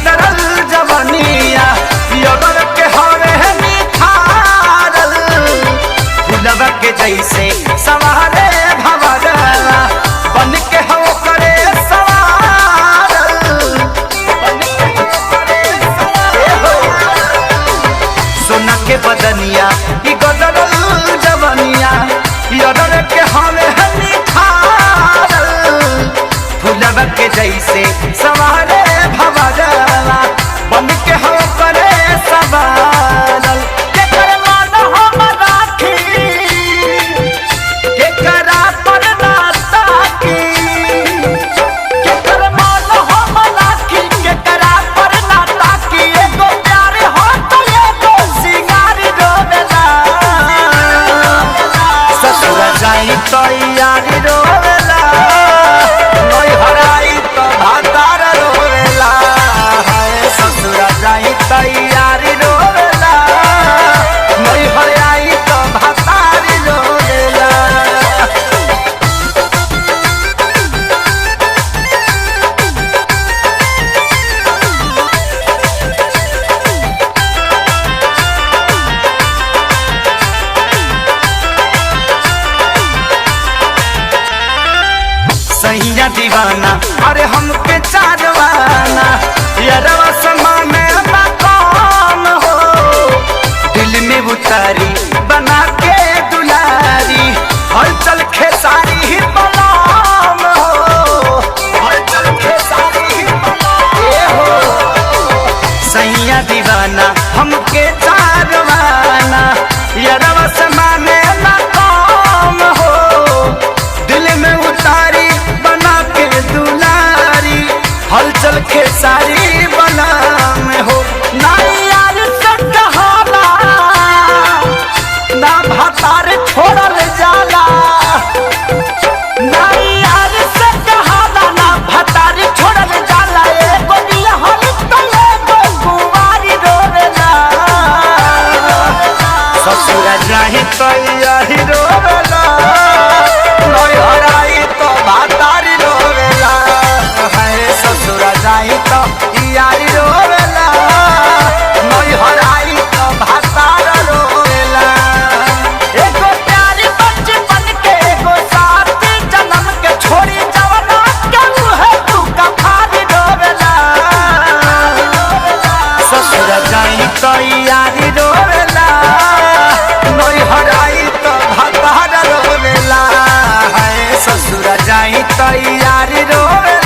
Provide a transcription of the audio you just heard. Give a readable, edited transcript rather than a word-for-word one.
गदरल जवनिया यगर के हवे निखारल फुलवा के जैसे सवारे भवरला बन के हो करे सवारल बन के हो करे सवारल सोना के बदनिया ई गदरल जवनिया यगर के हवे निखारल फुलवा के जैसे सवारे भवरला बन के हो करे सवारल के कर मान हम राखी के करा पर ना ताकी के कर मान हम राखी के करा पर ना ताकी एगो प्यार हो तो एगो सिंगार रोवेला ससुर जाई तो यारी रोवेला नई हराई तो भातार रोवेला ससुर जाई तो यारी रोवेला नई हराई तो भातार रोवेला। सैया दीवाना अरे हमके चारवाना यारवा समाने मकाम हो दिल में उतारी बना के दुलारी हलचल खेसारी ही बलाम हो हलचल खेसारी ही बलाम हो सैया दीवाना हमके चारवाना यारवा समाने मकाम हो दिल में उतारी बना के दुलारी हलचल खेसारी बना में हो ना यार से कहाला ना भातार छोड़ल जाला ना यार से कहाला ना भातार छोड़ल जाला एगो दिलहन तो एगो कुंवारी रोवेला ससुर जाहि तो यही रोवेला नई हराई तो भातार रोवेला ससुर जाई तो यारी रोवेला नई हराई तो भातार रोवेला एगो प्यारी बचपन के एगो साथी जन्म के छोड़ी जवना के मुहे तू कफारी रोवेला ससुर जाई तो यारी रोवेला नई हराई तो भातार रोवेला ससुर जाई तो यारी रोवेला।